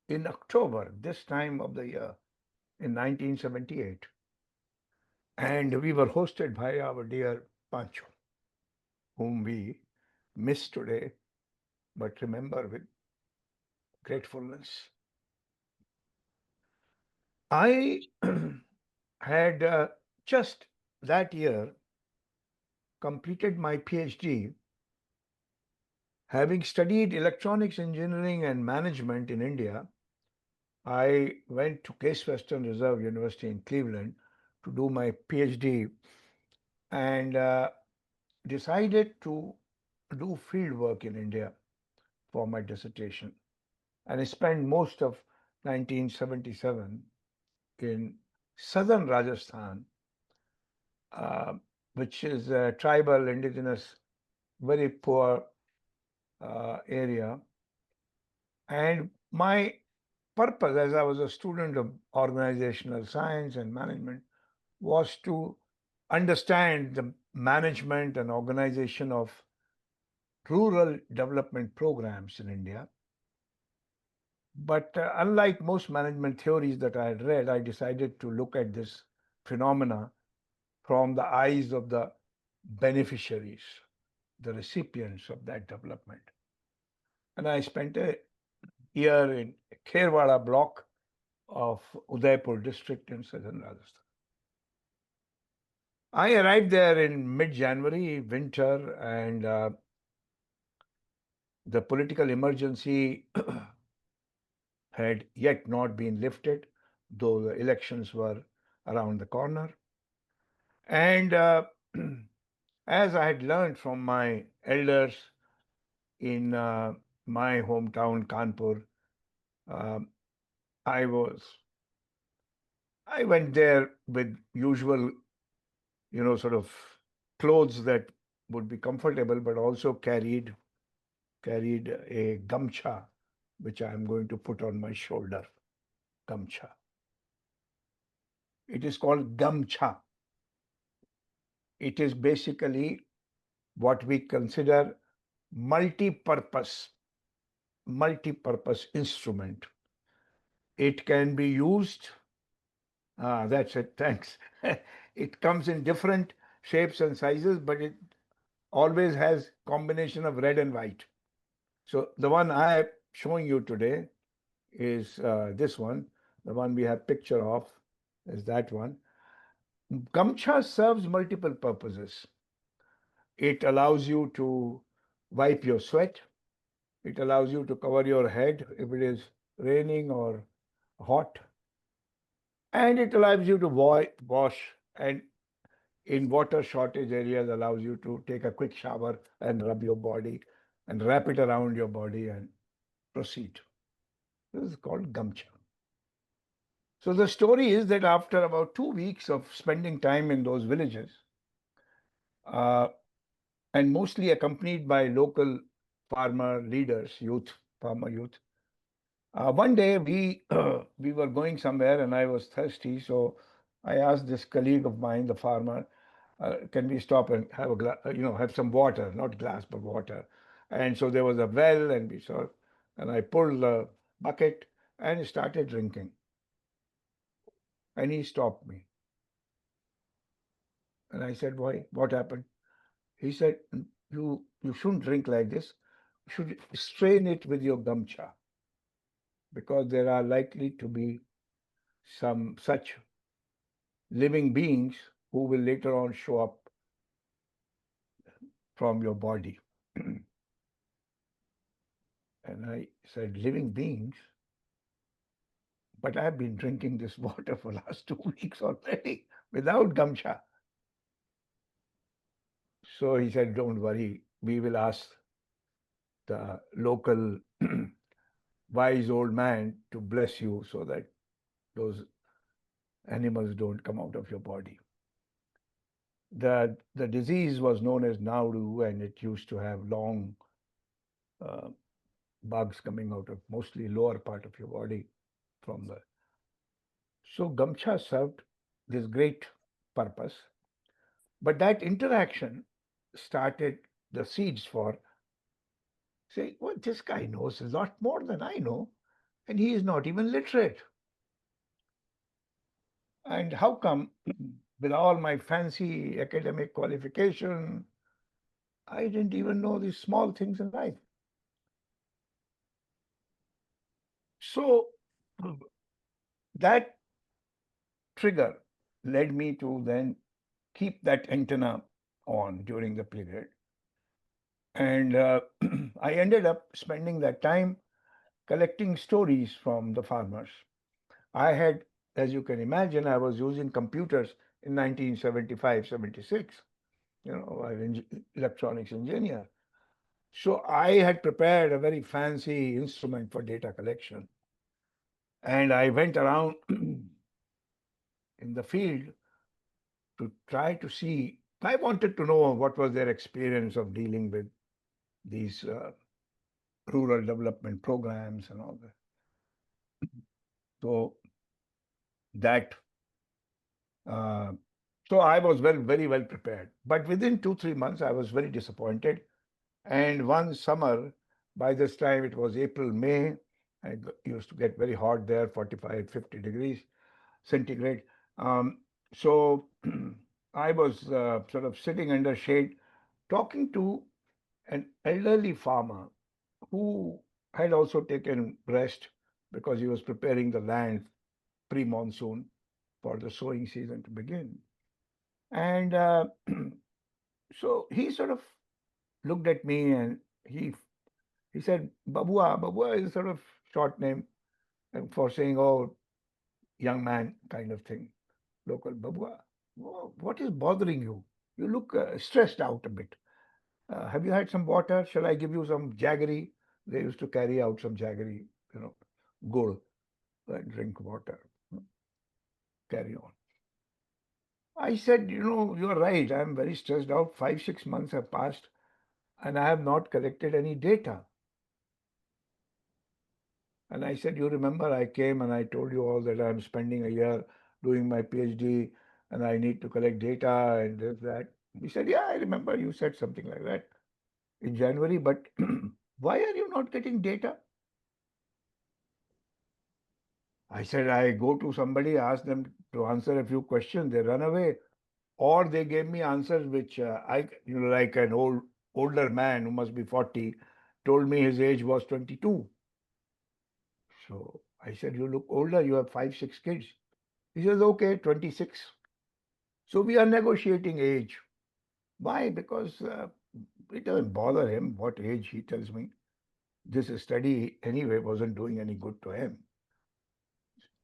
in October, this time of the year, in 1978. And we were hosted by our dear Pancho, whom we miss today, but remember with gratefulness. I had just that year completed my PhD, having studied electronics engineering and management in India. I went to Case Western Reserve University in Cleveland to do my PhD and decided to do field work in India for my dissertation. And I spent most of 1977 in southern Rajasthan, uh, which is a tribal, indigenous, very poor area. And my purpose, as I was a student of organizational science and management, was to understand the management and organization of rural development programs in India. But unlike most management theories that I had read, I decided to look at this phenomena from the eyes of the beneficiaries, the recipients of that development. And I spent a year in Kherwada block of Udaipur district in southern Rajasthan. I arrived there in mid-January, winter, and the political emergency had yet not been lifted, though the elections were around the corner. And as I had learned from my elders in my hometown, Kanpur, um, I was I went there with usual, sort of clothes that would be comfortable, but also carried a gamcha, which I am going to put on my shoulder. Gamcha. It is called gamcha. It is basically what we consider multi-purpose, multi-purpose instrument. It can be used. That's it. Thanks. It comes in different shapes and sizes, but it always has combination of red and white. So the one I am showing you today is this one. The one we have picture of is that one. Gamcha serves multiple purposes. It allows you to wipe your sweat. It allows you to cover your head if it is raining or hot. And it allows you to wash and in water shortage areas allows you to take a quick shower and rub your body and wrap it around your body and proceed. This is called gamcha. So the story is that after about 2 weeks of spending time in those villages, uh, and mostly accompanied by local farmer leaders, farmer youth, one day we were going somewhere and I was thirsty, so I asked this colleague of mine, the farmer, can we stop and have have some water, not glass but water. And so there was a well, and we saw, and I pulled the bucket and started drinking. And he stopped me, and I said, "Why? What happened?" He said, "You shouldn't drink like this. You should strain it with your gamcha because there are likely to be some such living beings who will later on show up from your body." And I said, "Living beings? But I've been drinking this water for last 2 weeks already without gamcha." So he said, "Don't worry, we will ask the local wise old man to bless you so that those animals don't come out of your body." The disease was known as Nauru, and it used to have long uh, bugs coming out of mostly lower part of your body from the. So Gamcha served this great purpose, but that interaction started the seeds for saying, "Well, this guy knows a lot more than I know. and he is not even literate. And how come, with all my fancy academic qualification, I didn't even know these small things in life? So that trigger led me to then keep that antenna on during the period. And I ended up spending that time collecting stories from the farmers. I had, as you can imagine, I was using computers in 1975, 76. I was an electronics engineer. So I had prepared a very fancy instrument for data collection. And I went around in the field to try to see. I wanted to know what was their experience of dealing with these rural development programs and all that. So that uh, so I was very well prepared. But within 2 3 months, I was very disappointed. And one summer, by this time it was April, May, it used to get very hot there, 45, 50 degrees centigrade. Um, so I was sort of sitting under shade talking to an elderly farmer who had also taken rest because he was preparing the land pre-monsoon for the sowing season to begin. And so he sort of looked at me and he said, Babua. Babua is a sort of short name for saying, oh, young man kind of thing. Local Babua. What is bothering you? You look stressed out a bit. Have you had some water? Shall I give you some jaggery? They used to carry out some jaggery, you know, gold, drink water, carry on. I said, you're right. I'm very stressed out. 5 6 months have passed and I have not collected any data. And I said, you remember I came and I told you all that I'm spending a year doing my PhD and I need to collect data and this, that. He said, yeah, I remember you said something like that in January, but why are you not getting data? I said, I go to somebody, ask them to answer a few questions, they run away, or they gave me answers which like an older man who must be 40, told me his age was 22. So I said, you look older, you have 5 6 kids. He says, okay, 26. So we are negotiating age. Why? Because it doesn't bother him what age he tells me. This study anyway wasn't doing any good to him.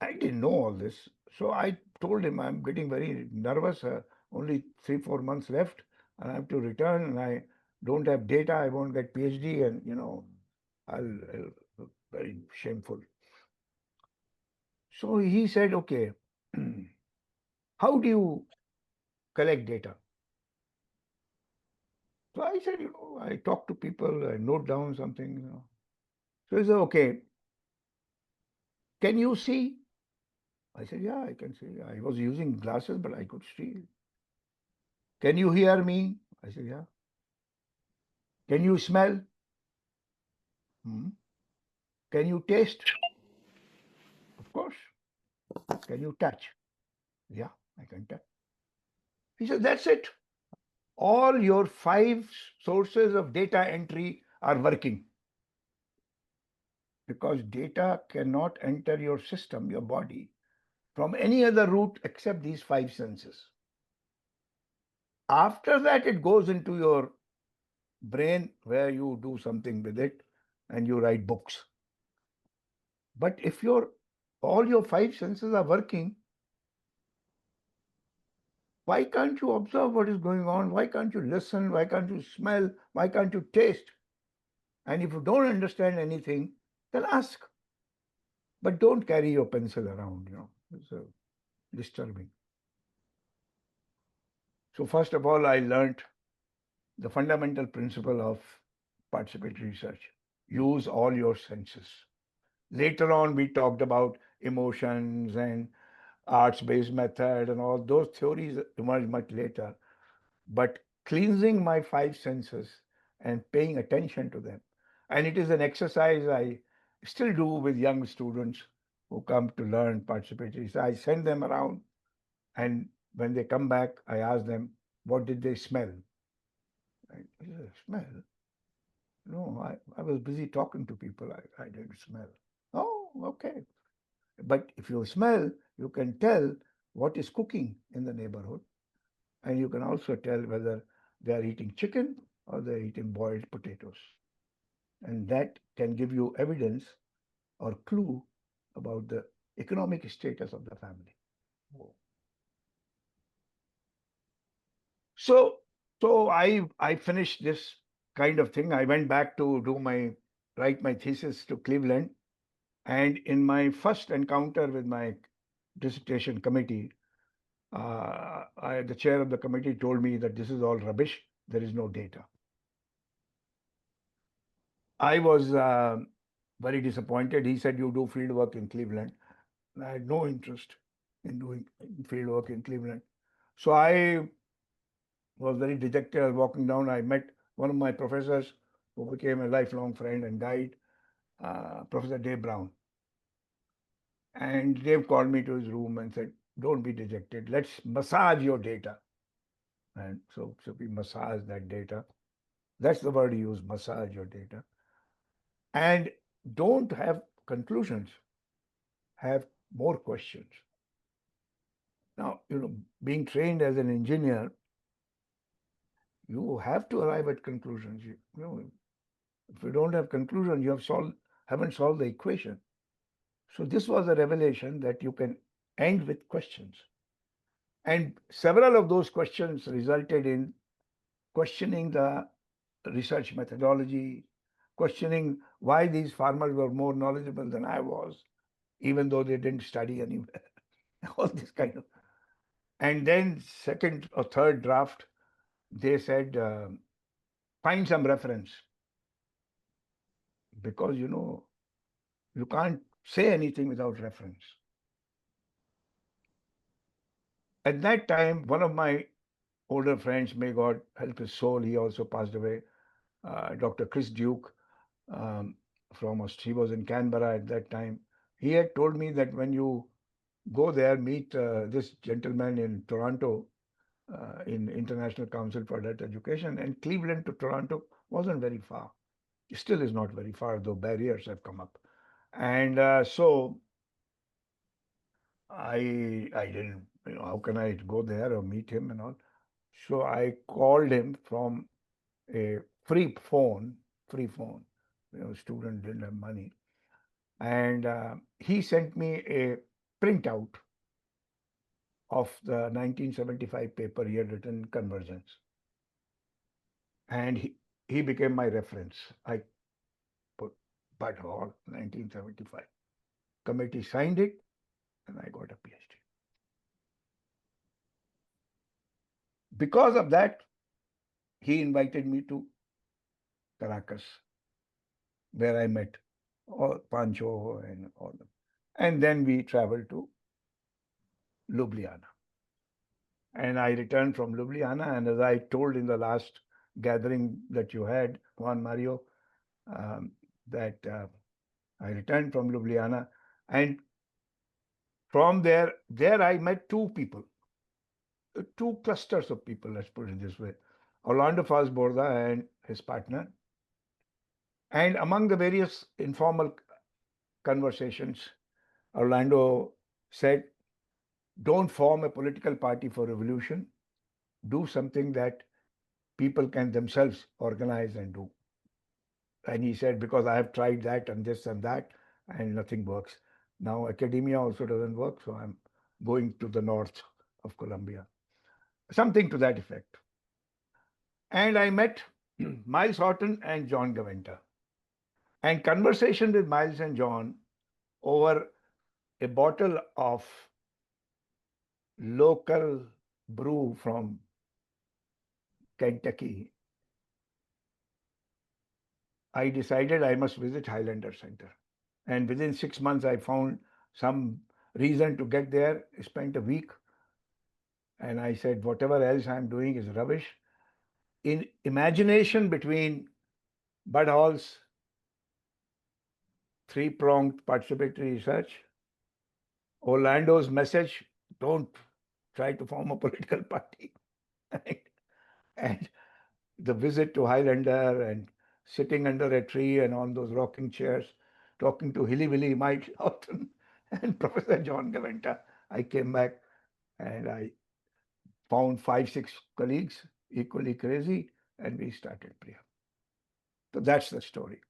I didn't know all this. So I told him I'm getting very nervous. Only 3 4 months left. And I have to return and I don't have data. I won't get PhD and, I'll look very shameful. So he said, okay, how do you collect data? So I said, I talk to people, I note down something. So he said, okay, can you see? I said, yeah, I can see. I was using glasses, but I could see. Can you hear me? I said, yeah. Can you smell? Hmm. Can you taste? Of course. Can you touch? Yeah, I can touch. He said, that's it. All your five sources of data entry are working because data cannot enter your system, your body, from any other route except these five senses. After that, it goes into your brain where you do something with it and you write books. But if all your five senses are working, why can't you observe what is going on? Why can't you listen? Why can't you smell? Why can't you taste? And if you don't understand anything, then ask. But don't carry your pencil around. It's disturbing. So first of all, I learned the fundamental principle of participatory research. Use all your senses. Later on, we talked about emotions and arts-based method and all those theories emerged much later. But cleansing my five senses and paying attention to them. And it is an exercise I still do with young students who come to learn, participate. So I send them around, and when they come back, I ask them, what did they smell? Right? Smell? No, I was busy talking to people. I didn't smell. Oh, okay. But if you smell, you can tell what is cooking in the neighborhood. And you can also tell whether they are eating chicken or they're eating boiled potatoes. And that can give you evidence or clue about the economic status of the family. Oh. So, so I finished this kind of thing. I went back to write my thesis to Cleveland, and in my first encounter with my dissertation committee, the chair of the committee told me that this is all rubbish. There is no data. I was very disappointed. He said, "You do field work in Cleveland." And I had no interest in doing field work in Cleveland. So I was very dejected. I was walking down. I met one of my professors who became a lifelong friend and guide, Professor Dave Brown. And Dave called me to his room and said, "Don't be dejected. Let's massage your data." And so we massage that data. That's the word he used, massage your data. And don't have conclusions, have more questions. Now, being trained as an engineer, you have to arrive at conclusions. If you don't have conclusion, haven't solved the equation. So this was a revelation that you can end with questions. And several of those questions resulted in questioning the research methodology, questioning why these farmers were more knowledgeable than I was, even though they didn't study anywhere. All this kind of. And then second or third draft, they said, find some reference because you can't say anything without reference. At that time, one of my older friends, may God help his soul, he also passed away, Dr. Chris Duke, um, he was in Canberra at that time. He had told me that when you go there, meet this gentleman in Toronto, in International Council for Adult Education, and Cleveland to Toronto wasn't very far. It still is not very far, though barriers have come up. And so I didn't, how can I go there or meet him and all? So I called him from a free phone. Student didn't have money. And he sent me a printout of the 1975 paper he had written, Convergence. And he became my reference. I put Bud Hall, 1975. Committee signed it, and I got a PhD. Because of that, he invited me to Caracas, where I met all Pancho and all them. And then we traveled to Ljubljana. And I returned from Ljubljana, and as I told in the last gathering that you had, Juan Mario, um, that I returned from Ljubljana, and from there I met two people, two clusters of people, let's put it this way. Orlando Faz-Borda and his partner. And among the various informal conversations, Orlando said, don't form a political party for revolution. Do something that people can themselves organize and do. And he said, because I have tried that and this and that, and nothing works. Now academia also doesn't work, so I'm going to the north of Colombia. Something to that effect. And I met Miles Horton and John Gaventa. And conversation with Miles and John over a bottle of local brew from Kentucky, I decided I must visit Highlander Center. And within 6 months, I found some reason to get there, spent a week, and I said, whatever else I'm doing is rubbish. In imagination between Bud Hall's three-pronged participatory research, Orlando's message, don't try to form a political party, right? And the visit to Highlander and sitting under a tree and on those rocking chairs, talking to Hilly Willy Mike Lawton and Professor John Gaventa. I came back and I found five, six colleagues equally crazy, and we started Priya. So that's the story.